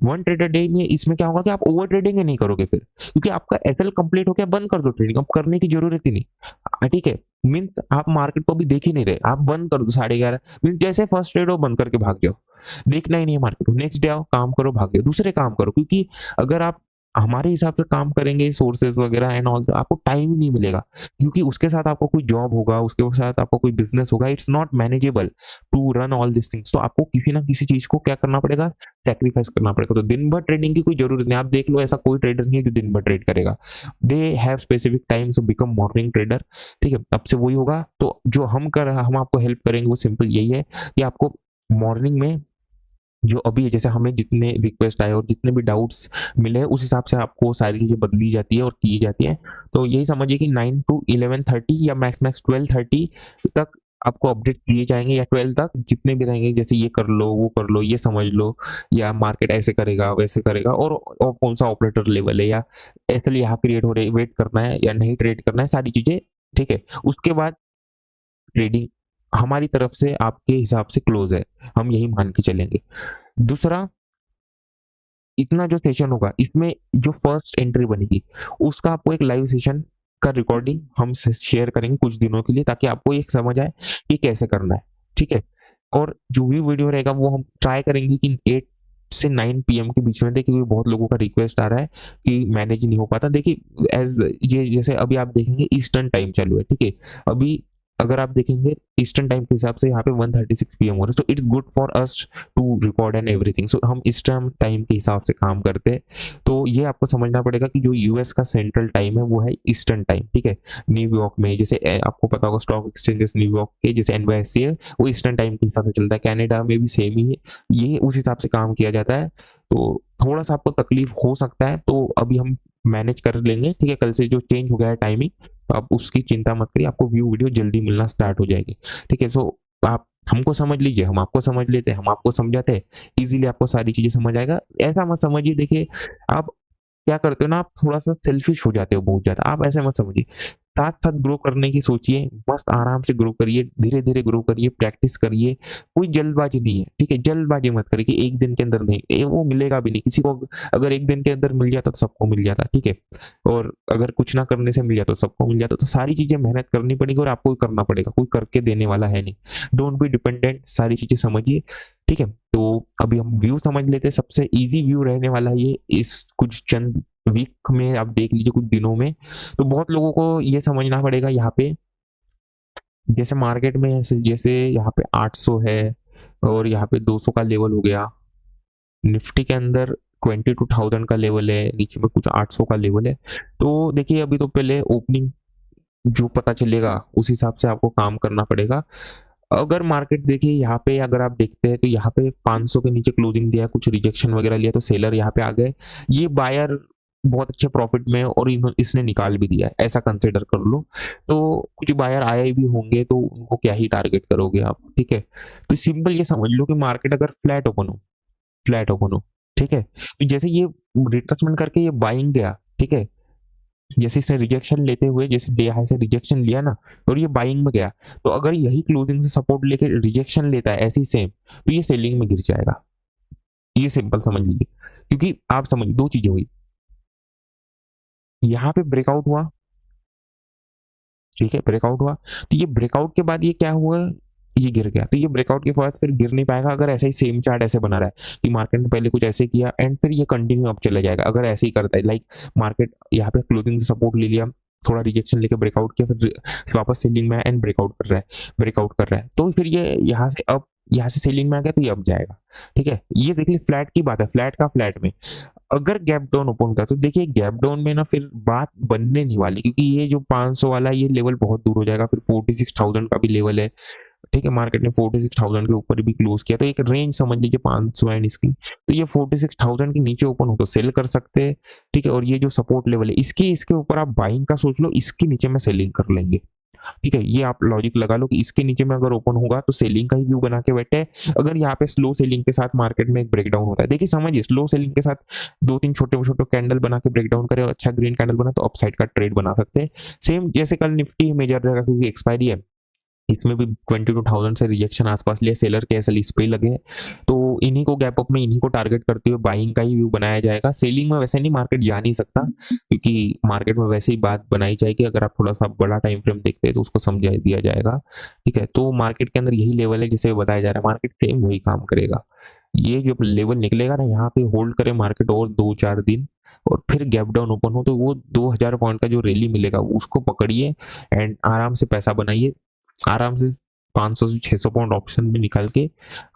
A: वन ट्रेड डे में इसमें क्या होगा कि आप ओवर ट्रेडिंग ही नहीं करोगे फिर, क्योंकि आपका एसएल कंप्लीट हो गया, बंद कर दो ट्रेडिंग, अब करने की जरूरत ही नहीं, ठीक है। मीन्स आप मार्केट को भी देख ही नहीं रहे, आप बंद कर दो 11:30, मीन्स जैसे फर्स्ट ट्रेड हो बंद करके भाग जाओ, देखना ही नहीं है मार्केट को, नेक्स्ट डे आओ काम करो भाग जाओ, दूसरे काम करो, क्योंकि अगर आप हमारे हिसाब से काम करेंगे सोर्सेज वगैरह एंड ऑल, तो आपको टाइम ही नहीं मिलेगा, क्योंकि उसके साथ आपको कोई जॉब होगा, उसके साथ आपको कोई बिजनेस होगा। It's not manageable to run all this things. तो आपको किसी ना किसी चीज को क्या करना पड़ेगा, सेक्रीफाइस करना पड़ेगा। तो दिन भर ट्रेडिंग की कोई जरूरत नहीं। आप देख लो, ऐसा कोई ट्रेडर नहीं है जो दिन भर ट्रेड करेगा। They have specific time to become morning trader. ठीक है, तब से वही होगा। तो जो हम आपको हेल्प करेंगे वो सिंपल यही है कि आपको मॉर्निंग में जो अभी है, जैसे हमें जितने रिक्वेस्ट आए और जितने भी डाउट्स मिले उस हिसाब से आपको सारी चीजें बदली जाती है और की जाती है। तो यही समझिए कि 9 टू 11:30 या मैक्स मैक्स 12:30 तक आपको अपडेट दिए जाएंगे, या 12 तक जितने भी रहेंगे, जैसे ये कर लो, वो कर लो, ये समझ लो, या मार्केट ऐसे करेगा वैसे करेगा, और कौन सा ऑपरेटर लेवल है, या ऐसे यहाँ क्रिएट हो रहे, वेट करना है या नहीं ट्रेड करना है, सारी चीजें। ठीक है, उसके बाद ट्रेडिंग हमारी तरफ से आपके हिसाब से क्लोज है, हम यही मान के चलेंगे। दूसरा, इतना जो सेशन होगा इसमें जो फर्स्ट एंट्री बनेगी उसका आपको एक लाइव सेशन का रिकॉर्डिंग हम शेयर करेंगे कुछ दिनों के लिए, ताकि आपको एक समझ आए कि कैसे करना है। ठीक है, और जो भी वीडियो रहेगा वो हम ट्राई करेंगे कि 8 से 9 पीएम के बीच में दें, क्योंकि बहुत लोगों का रिक्वेस्ट आ रहा है कि मैनेज नहीं हो पाता। देखिए, एज ये जैसे अभी आप देखेंगे ईस्टर्न टाइम चालू है। ठीक है, अभी अगर आप देखेंगे ईस्टर्न टाइम के हिसाब से यहाँ पे 1:36 पीएम हो रहा है, so it's good for us to record and everything. So हम ईस्टर्न टाइम के हिसाब से काम करते हैं। तो ये आपको समझना पड़ेगा कि जो यूएस का सेंट्रल टाइम है वो है ईस्टर्न टाइम। ठीक है, न्यूयॉर्क में जैसे आपको पता होगा स्टॉक एक्सचेंजेस न्यूयॉर्क के जैसे एनवाईएससी है वो ईस्टर्न टाइम के हिसाब से चलता है। कनाडा में भी सेम ही है, ये उस हिसाब से काम किया जाता है। तो थोड़ा सा आपको तकलीफ हो सकता है, तो अभी हम मैनेज कर लेंगे। ठीक है, कल से जो चेंज हो गया है टाइमिंग, तो आप उसकी चिंता मत करिए, आपको व्यू वीडियो जल्दी मिलना स्टार्ट हो जाएगी। ठीक है, सो आप हमको समझ लीजिए, हम आपको समझ लेते हैं, हम आपको समझाते हैं, इजीली आपको सारी चीजें समझ आएगा। ऐसा मत समझिए, देखिए आप क्या करते हो ना, आप थोड़ा सा सेल्फिश हो जाते हो बहुत ज्यादा, आप ऐसे मत समझिए। साथ साथ ग्रो करने की सोचिए, मस्त आराम से ग्रो करिए, धीरे धीरे ग्रो करिए, प्रैक्टिस करिए। कोई जल्दबाजी नहीं है। ठीक है, जल्दबाजी मत करिए कि एक दिन के अंदर नहीं, वो मिलेगा भी नहीं किसी को। अगर एक दिन के अंदर मिल जाता तो सबको मिल जाता। ठीक है, और अगर कुछ ना करने से मिल जाता तो सबको मिल जाता। तो सारी चीजें मेहनत करनी पड़ेगी और आपको ही करना पड़ेगा, कोई करके देने वाला है नहीं। डोंट बी डिपेंडेंट, सारी चीजें समझिए। ठीक है, तो अभी हम व्यू समझ लेते हैं। सबसे इजी व्यू रहने वाला है ये, इस कुछ चंद वीक में आप देख लीजिए, कुछ दिनों में। तो बहुत लोगों को ये समझना पड़ेगा यहाँ पे, जैसे मार्केट में जैसे यहाँ पे 800 है और यहाँ पे 200 का लेवल हो गया। निफ्टी के अंदर 22,000 का लेवल है, नीचे में कुछ 800 का लेवल है। तो देखिए, अभी तो पहले ओपनिंग जो पता चलेगा उस हिसाब से आपको काम करना पड़ेगा। अगर मार्केट देखिए यहाँ पे, अगर आप देखते हैं तो यहाँ पे 500 के नीचे क्लोजिंग दिया, कुछ रिजेक्शन वगैरह लिया, तो सेलर यहाँ पे आ गए। ये बायर बहुत अच्छे प्रॉफिट में, और इसने निकाल भी दिया है, ऐसा कंसिडर कर लो। तो कुछ बायर आए भी होंगे तो उनको क्या ही टारगेट करोगे आप। ठीक है, तो सिंपल ये समझ लो कि मार्केट अगर फ्लैट ओपन हो, ठीक है, तो जैसे ये रिट्रेसमेंट करके ये बाइंग गया। ठीक है, जैसे इसने रिजेक्शन लेते हुए, जैसे डे हाई से रिजेक्शन लिया ना और ये बाइंग में गया, तो अगर यही क्लोजिंग से सपोर्ट लेके रिजेक्शन लेता है ऐसी सेम, तो ये सेलिंग में गिर जाएगा। ये सिंपल समझ लीजिए, क्योंकि आप समझ, दो चीजें हुई, यहाँ पे ब्रेकआउट हुआ। ठीक है, ब्रेकआउट हुआ, तो ये ब्रेकआउट के बाद ये क्या हुआ, ये गिर गया। तो ये ब्रेकआउट के बाद फिर गिर नहीं पाएगा अगर ऐसा ही सेम चार्ट ऐसे बना रहा है कि मार्केट ने पहले कुछ ऐसे किया एंड फिर ये कंटिन्यू अप चला जाएगा। अगर ऐसे ही करता है, लाइक मार्केट यहाँ पे क्लोजिंग से सपोर्ट ले लिया, थोड़ा रिजेक्शन लेके ब्रेकआउट किया, फिर वापस सेलिंग में एंड ब्रेकआउट कर रहा है, तो फिर ये यहाँ से सेलिंग में आ गया तो ये अप जाएगा। ठीक है, ये देख ली फ्लैट की बात है, फ्लैट का फ्लैट में। अगर गैप डाउन ओपन होता है तो देखिए गैप डाउन में ना फिर बात बनने नहीं वाली, क्योंकि ये जो 500 वाला ये लेवल बहुत दूर हो जाएगा, फिर 46,000 का भी लेवल है। ठीक है, मार्केट ने 46,000 के ऊपर भी क्लोज किया, तो एक रेंज समझ लीजिए 500 एंड इसकी, तो ये 46,000 के नीचे ओपन हो तो सेल कर सकते हैं। ठीक है, और ये जो सपोर्ट लेवल है इसके ऊपर आप बाइंग का सोच लो, इसके नीचे में सेलिंग कर लेंगे। ठीक है, ये आप लॉजिक लगा लो कि इसके नीचे में अगर ओपन होगा तो सेलिंग का ही व्यू बना के बैठे हैं। अगर यहाँ पे स्लो सेलिंग के साथ मार्केट में एक ब्रेकडाउन होता है, देखिए समझिए, स्लो सेलिंग के साथ दो तीन छोटे छोटे कैंडल बना के ब्रेकडाउन करे और अच्छा ग्रीन कैंडल बना तो अपसाइड का ट्रेड बना सकते हैं। सेम जैसे कल निफ्टी मेजर रहेगा क्योंकि एक्सपायरी है, इसमें भी 22,000 से रिजेक्शन आसपास लिया, सेलर के एसएल इस पे लगे हैं। तो इन्हीं को गैप अप में इन्हीं को टारगेट करते हुए बाइंग का ही व्यू बनाया जाएगा। सेलिंग में वैसे नहीं मार्केट जा नहीं सकता, क्योंकि मार्केट में वैसे ही बात बनाई जाएगी। अगर आप थोड़ा सा बड़ा टाइम फ्रेम देखते हैं तो उसको समझा दिया जाएगा। ठीक है, तो मार्केट के अंदर यही लेवल है जिसे बताया जा रहा है, मार्केट सेम वही काम करेगा। ये जो लेवल निकलेगा ना, यहाँ पे होल्ड करे मार्केट और 2-4 दिन, और फिर गैप डाउन ओपन हो तो वो 2000 पॉइंट का जो रैली मिलेगा उसको पकड़िए एंड आराम से पैसा बनाइए। आराम से 500 से 600 पॉइंट ऑप्शन में निकाल के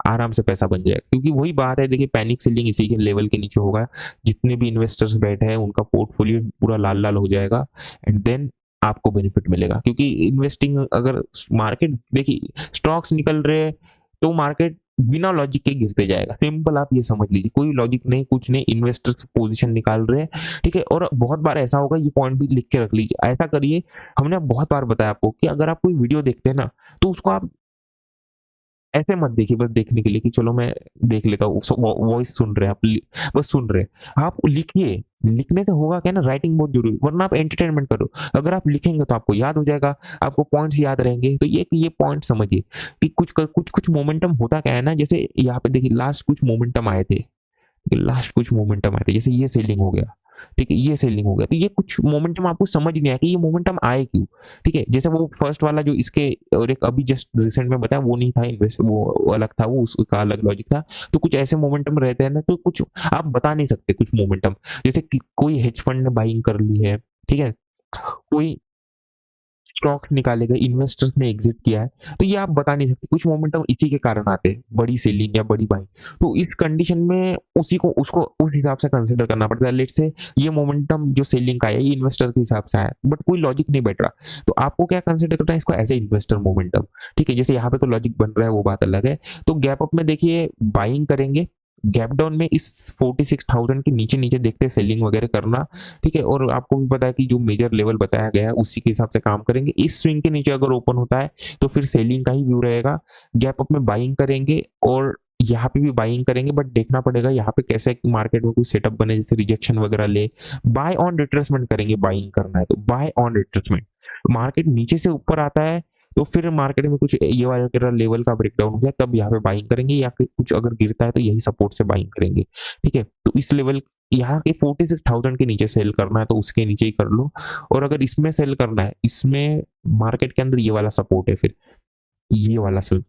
A: आराम से पैसा बन जाएगा। क्योंकि वही बात है, देखिए पैनिक सेलिंग इसी के लेवल के नीचे होगा। जितने भी इन्वेस्टर्स बैठे हैं उनका पोर्टफोलियो पूरा लाल लाल हो जाएगा एंड देन आपको बेनिफिट मिलेगा। क्योंकि इन्वेस्टिंग अगर मार्केट देखिए स्टॉक्स निकल रहे हैं तो मार्केट बिना लॉजिक के गिरते जाएगा। सिंपल आप ये समझ लीजिए, कोई लॉजिक नहीं, कुछ नहीं, इन्वेस्टर्स पोजीशन निकाल रहे हैं। ठीक है, और बहुत बार ऐसा होगा, ये पॉइंट भी लिख के रख लीजिए, ऐसा करिए। हमने बहुत बार बताया आपको कि अगर आप कोई वीडियो देखते हैं ना, तो उसको आप ऐसे मत देखिए बस देखने के लिए कि चलो मैं देख लेता हूँ, वॉइस सुन रहे हैं आप, बस सुन रहे हैं। आप लिखिए, लिखने से होगा क्या ना, राइटिंग बहुत जरूरी, वरना आप एंटरटेनमेंट करो। अगर आप लिखेंगे तो आपको याद हो जाएगा, आपको पॉइंट्स याद रहेंगे। तो ये पॉइंट समझिए कि कुछ मोमेंटम होता क्या है ना, जैसे यहाँ पे देखिए लास्ट कुछ मोमेंटम आए थे, लास्ट कुछ मोमेंटम आए थे, जैसे ये सेलिंग हो गया। ठीक है, ये सेलिंग हो गया, तो ये कुछ मोमेंटम आपको समझ नहीं आया कि ये मोमेंटम आए क्यों। ठीक है, जैसे वो फर्स्ट वाला जो इसके और एक अभी जस्ट रिसेंट में बताया वो नहीं था, इन्वेस्ट वो अलग था, वो उसका अलग लॉजिक था। तो कुछ ऐसे मोमेंटम रहते हैं ना, तो कुछ आप बता नहीं सकते कुछ मोमेंटम। जैसे कोई हेज फंड ने बाइंग कर ली है, ठीक है, कोई स्टॉक निकाले गए, इन्वेस्टर्स ने एग्जिट किया है, तो ये आप बता नहीं सकते। कुछ मोमेंटम इसी के कारण आते हैं, बड़ी सेलिंग या बड़ी बाइंग। तो इस कंडीशन में उसी को उसको उस हिसाब से कंसिडर करना पड़ता है। लेट से ये मोमेंटम जो सेलिंग का है ये इन्वेस्टर के हिसाब से आया, बट कोई लॉजिक नहीं बैठ रहा, तो आपको क्या कंसिडर करना है, इसको एज ए इन्वेस्टर मोमेंटम। ठीक है, जैसे यहाँ पे तो लॉजिक बन रहा है, वो बात अलग है। तो गैप अप में देखिए बाइंग करेंगे, गैप डाउन में इस 46,000 के नीचे नीचे देखते सेलिंग वगैरह करना। ठीक है, और आपको भी पता है कि जो मेजर लेवल बताया गया है उसी के हिसाब से काम करेंगे। इस स्विंग के नीचे अगर ओपन होता है तो फिर सेलिंग का ही व्यू रहेगा। गैप अप में बाइंग करेंगे और यहाँ पे भी बाइंग करेंगे, बट देखना पड़ेगा यहाँ पे कैसे मार्केट में कोई सेटअप बने, जैसे रिजेक्शन वगैरह ले। बाय ऑन रिट्रेसमेंट करेंगे, बाइंग करना है तो बाय ऑन रिट्रेसमेंट। मार्केट नीचे से ऊपर आता है तो फिर मार्केट में कुछ ये वाला लेवल का ब्रेकडाउन हो गया, तब यहाँ पे बाइंग करेंगे, या फिर कुछ अगर गिरता है तो यही सपोर्ट से बाइंग करेंगे। ठीक है, तो इस लेवल यहाँ के 46,000 के नीचे सेल करना है तो उसके नीचे ही कर लो। और अगर इसमें सेल करना है, इसमें मार्केट के अंदर ये वाला सपोर्ट है, फिर ये वाला सेल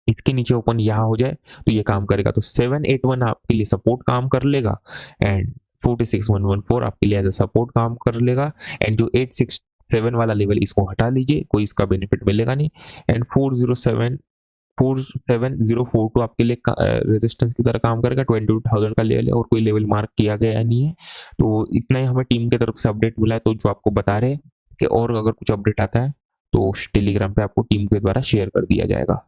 A: इसके नीचे ओपन यहाँ हो जाए तो ये काम करेगा। तो 781 आपके लिए सपोर्ट काम कर लेगा एंड 46,114 आपके लिए एज अ सपोर्ट काम कर लेगा। एंड जो 867 वाला लेवल इसको हटा लीजिए, कोई इसका बेनिफिट मिलेगा नहीं। एंड 47042 आपके लिए रेजिस्टेंस की तरह काम करेगा। 22,000 का लेवल है और कोई लेवल मार्क किया गया नहीं है। तो इतना ही हमें टीम की तरफ से अपडेट मिला है, तो जो आपको बता रहे हैं कि और अगर कुछ अपडेट आता है तो टेलीग्राम पे आपको टीम के द्वारा शेयर कर दिया जाएगा।